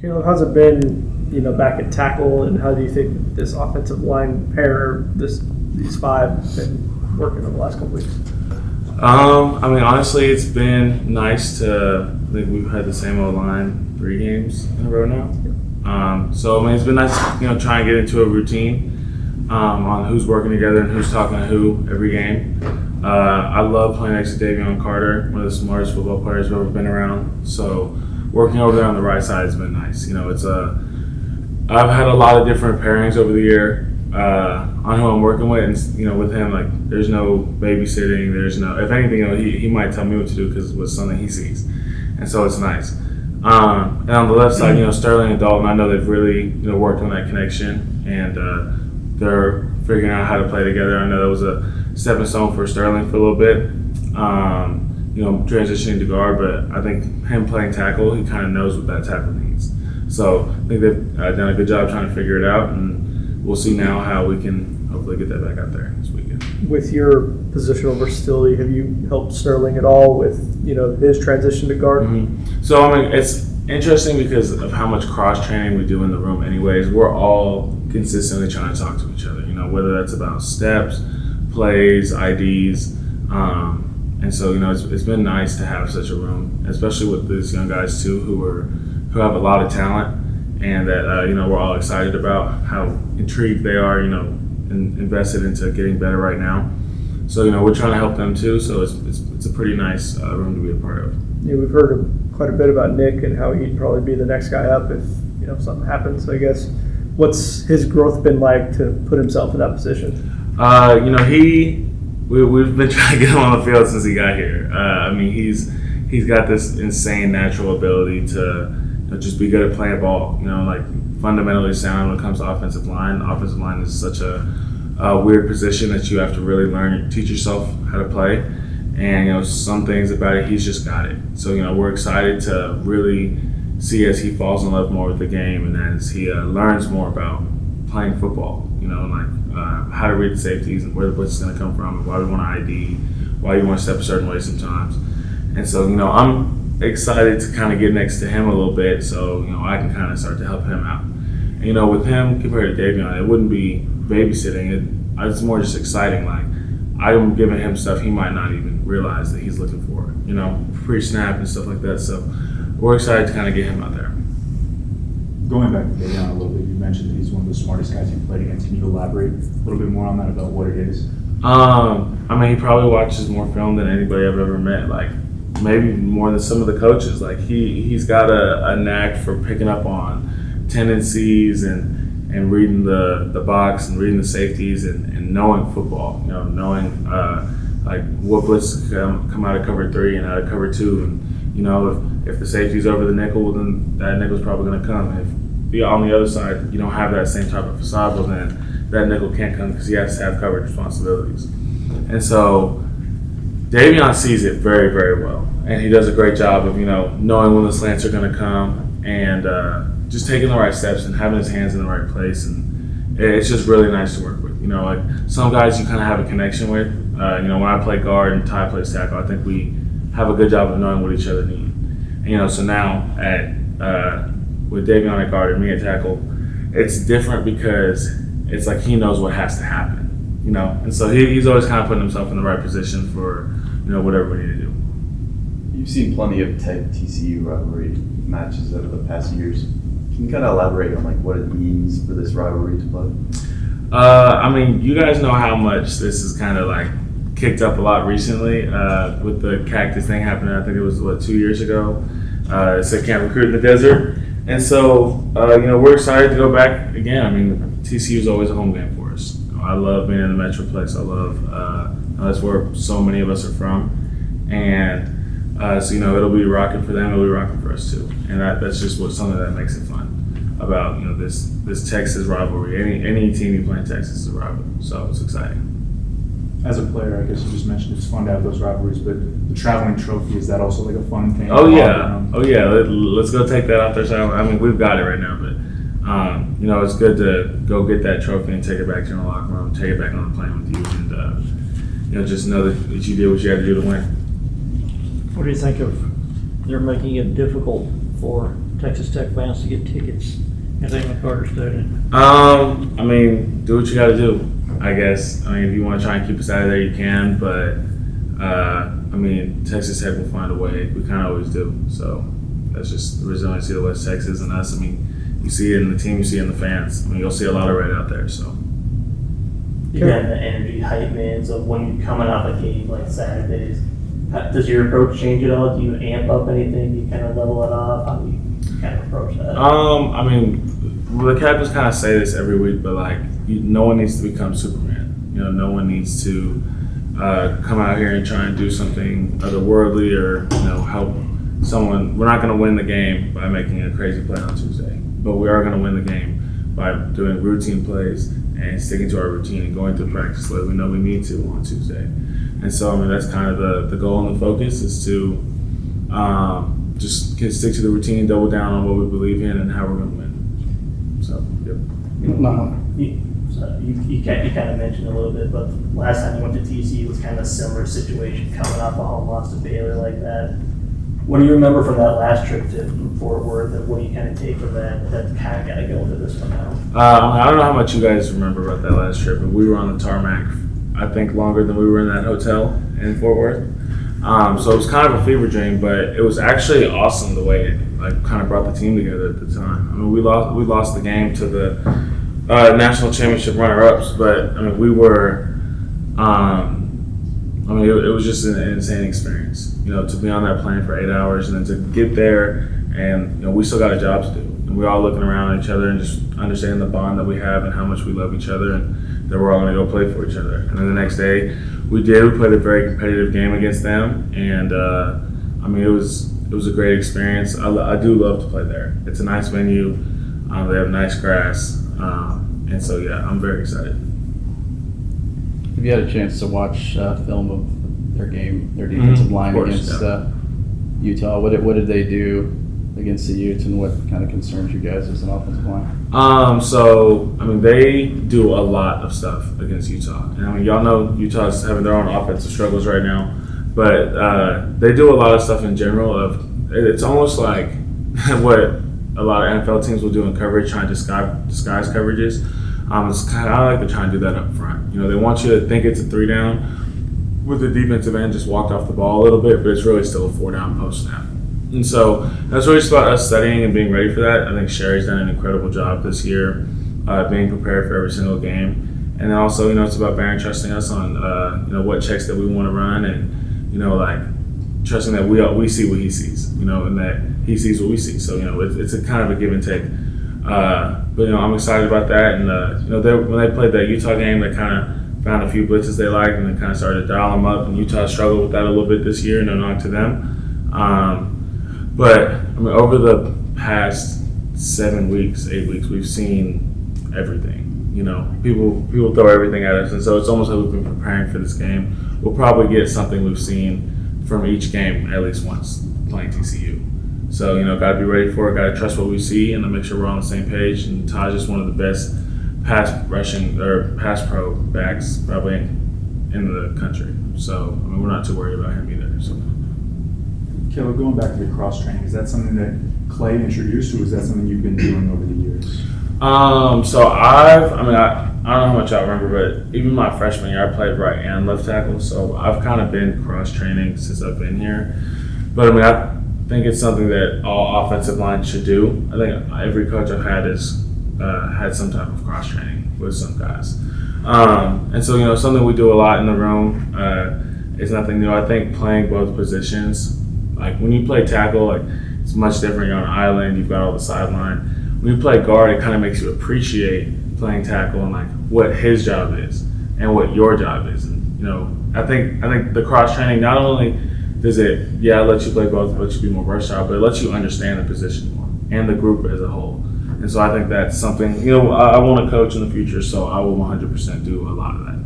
Caleb, how's it been, back at tackle, and how do you think this offensive line pair, these five, have been working over the last couple weeks? Honestly, it's been nice to. I think we've had the same old line 3 games in a row now. It's been nice, try and get into a routine on who's working together and who's talking to who every game. I love playing next to Davion Carter, one of the smartest football players I've ever been around. So working over there on the right side has been nice. I've had a lot of different pairings over the year on who I'm working with, and with him, like, there's no babysitting. There's no, if anything, he might tell me what to do because it's something he sees, and so it's nice. And on the left side, Sterling and Dalton, I know they've really worked on that connection, and they're figuring out how to play together. I know that was a stepping stone for Sterling for a little bit, transitioning to guard, but I think him playing tackle, he kind of knows what that tackle needs. So I think they've done a good job trying to figure it out, and we'll see now how we can hopefully get that back out there this weekend. With your positional versatility, have you helped Sterling at all with his transition to guard? Mm-hmm. So it's interesting because of how much cross training we do in the room. Anyways, we're all consistently trying to talk to each other. Whether that's about steps, plays, IDs, and so it's been nice to have such a room, especially with these young guys too who have a lot of talent, and that we're all excited about how intrigued they are, and invested into getting better right now. So we're trying to help them too. So it's a pretty nice room to be a part of. Yeah, we've heard quite a bit about Nick and how he'd probably be the next guy up if something happens. I guess what's his growth been like to put himself in that position? We've been trying to get him on the field since he got here. He's got this insane natural ability to just be good at playing ball. Fundamentally sound when it comes to offensive line. Offensive line is such a weird position that you have to really teach yourself how to play. And some things about it, he's just got it. So we're excited to really see as he falls in love more with the game, and as he learns more about playing football. How to read the safeties and where the blitz is going to come from, and why we want to ID, why you want to step a certain way sometimes. And so I'm excited to kind of get next to him a little bit, so I can kind of start to help him out. And, with him compared to Davion, it wouldn't be babysitting. It's more just exciting. Like, I'm giving him stuff he might not even realize that he's looking for, pre-snap and stuff like that. So we're excited to kind of get him out there. Going back to Davion a little bit, you mentioned that he's one of the smartest guys you've played against. Can you elaborate a little bit more on that about what it is? He probably watches more film than anybody I've ever met. Like, maybe more than some of the coaches. Like, he's got a knack for picking up on tendencies and reading the box and reading the safeties and knowing football. Knowing like what blitz come out of cover 3 and out of cover 2, and if the safety's over the nickel, then that nickel's probably going to come. If on the other side you don't have that same type of facade, well, then that nickel can't come because he has to have coverage responsibilities. And so Davion sees it very, very well, and he does a great job of knowing when the slants are going to come and just taking the right steps and having his hands in the right place. And it's just really nice to work with. Like some guys you kind of have a connection with. When I play guard and Ty plays tackle, I think we have a good job of knowing what each other need. And, so now with Davion at guard and me at tackle, it's different because it's like he knows what has to happen, and so he's always kind of putting himself in the right position for whatever we need to do. You've seen plenty of tight TCU rivalry matches over the past years. Can you kind of elaborate on what it means for this rivalry to play? You guys know how much this is kind of kicked up a lot recently with the cactus thing happening. I think it was 2 years ago. It said can't recruit in the desert, and so we're excited to go back again. TCU is always a home game for us. I love being in the Metroplex. I love that's where so many of us are from, and so it'll be rocking for them. It'll be rocking for us too, and that's just something that makes it fun about this Texas rivalry. Any team you play in Texas is a rival, so it's exciting. As a player, I guess you just mentioned it's fun to have those rivalries, but the traveling trophy, is that also a fun thing? Oh yeah. Let's go take that out there. So we've got it right now, but it's good to go get that trophy and take it back to the locker room, take it back on the plane with you, and just know that you did what you had to do to win. What do you think of they're making it difficult for Texas Tech fans to get tickets if they went Carter Stadium? I mean, do what you got to do, I guess. I mean, if you want to try and keep us out of there, you can. But I mean, Texas Tech will find a way. We kind of always do. So that's just the resiliency of West Texas and us. I mean, you see it in the team, you see it in the fans. I mean, you'll see a lot of red out there. So. You got the energy hype, man. So when you're coming off a game like Saturdays, does your approach change at all? Do you amp up anything? Do you kind of level it off? How do you kind of approach that? I mean, the captains kind of say this every week, but like, no one needs to become Superman. You know, no one needs to come out here and try and do something otherworldly or help someone. We're not going to win the game by making a crazy play on Tuesday, but we are going to win the game by doing routine plays and sticking to our routine and going through practice like we know we need to on Tuesday. And so, I mean, that's kind of the goal and the focus is to just stick to the routine, double down on what we believe in and how we're going to win. So, yep. You kind of mentioned a little bit, but last time you went to TCU was kind of a similar situation, coming off a home loss to Baylor like that. What do you remember from that last trip to Fort Worth, and what do you kind of take from that kind of got to go into this one now? I don't know how much you guys remember about that last trip, but we were on the tarmac, I think, longer than we were in that hotel in Fort Worth. So it was kind of a fever dream, but it was actually awesome the way it kind of brought the team together at the time. I mean, we lost the game to the national championship runner-ups, but I mean, we were. It was just an insane experience, to be on that plane for 8 hours and then to get there and, we still got a job to do. And we're all looking around at each other and just understanding the bond that we have and how much we love each other and that we're all going to go play for each other. And then the next day we played a very competitive game against them. And, it was a great experience. I do love to play there. It's a nice venue. They have nice grass. And so, yeah, I'm very excited. Have you had a chance to watch film of their game, their defensive line course, against yeah. Utah? What did they do against the Utes, and what kind of concerns you guys as an offensive line? They do a lot of stuff against Utah. And y'all know Utah's having their own offensive struggles right now, but they do a lot of stuff in general. It's almost like what a lot of NFL teams will do in coverage, trying to disguise coverages. It's kind of, I like to try and do that up front. They want you to think it's a 3 down with the defensive end just walked off the ball a little bit, but it's really still a 4 down post snap. And so that's really just about us studying and being ready for that. I think Sherry's done an incredible job this year, being prepared for every single game. And then also, it's about Barron trusting us on, what checks that we want to run and, trusting that we see what he sees, and that he sees what we see. So, it's a kind of a give and take. But I'm excited about that, and when they played that Utah game, they kind of found a few blitzes they liked, and then kind of started to dial them up. And Utah struggled with that a little bit this year, no knock to them. But over the past 7 weeks, 8 weeks, we've seen everything. People throw everything at us, and so it's almost like we've been preparing for this game. We'll probably get something we've seen from each game at least once playing TCU. So, got to be ready for it, got to trust what we see, and to make sure we're on the same page. And Taj is one of the best pass pro backs probably in the country. So, we're not too worried about him either. So. Caleb, going back to the cross training, is that something that Clay introduced, or is that something you've been doing over the years? So I don't know how much I remember, but even my freshman year, I played right and left tackle. So I've kind of been cross training since I've been here. But I think it's something that all offensive lines should do. I think every coach I've had has had some type of cross training with some guys. And so, something we do a lot in the room is nothing new. I think playing both positions, like when you play tackle, it's much different. You're on an island, you've got all the sideline. When you play guard, it kind of makes you appreciate playing tackle and what his job is and what your job is. And I think the cross training not only does it let you play both, let you be more versatile, but it lets you understand the position more and the group as a whole. And so I think that's something I want to coach in the future, so I will 100% do a lot of that.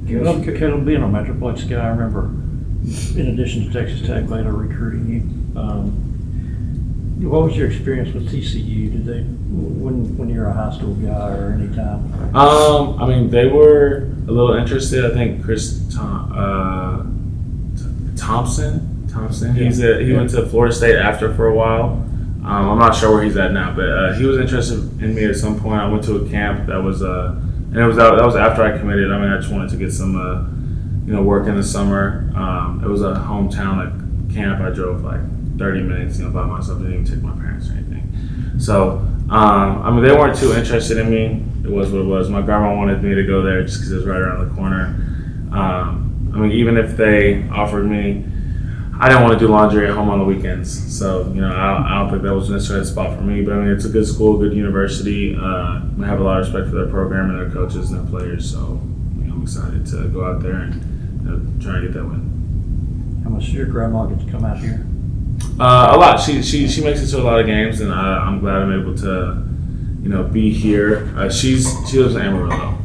Caleb, being a Metroplex guy, I remember in addition to Texas Tech later recruiting you. What was your experience with TCU? Did they, when you're a high school guy or any time? They were a little interested. I think Chris Thompson Thompson. He went to Florida State after for a while. I'm not sure where he's at now, but he was interested in me at some point. I went to a camp that was and that was after I committed. I mean, I just wanted to get some work in the summer. It was a hometown camp. I drove like 30 minutes, by myself. Didn't even take my parents or anything. So I mean, they weren't too interested in me. It was what it was. My grandma wanted me to go there just because it was right around the corner. I mean, even if they offered me, I didn't want to do laundry at home on the weekends. So, I don't think that was necessarily the spot for me. But I mean, it's a good school, good university. I have a lot of respect for their program and their coaches and their players. So, I'm excited to go out there and try and get that win. How much does your grandma get to come out here? A lot. She makes it to a lot of games, and I'm glad I'm able to, be here. She lives in Amarillo,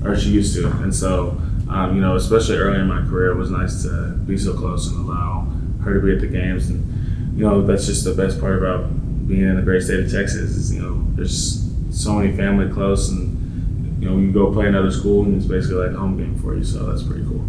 or she used to, and so, especially early in my career, it was nice to be so close and allow her to be at the games, and that's just the best part about being in the great state of Texas. Is there's so many family close, and you go play another school, and it's basically like a home game for you. So that's pretty cool.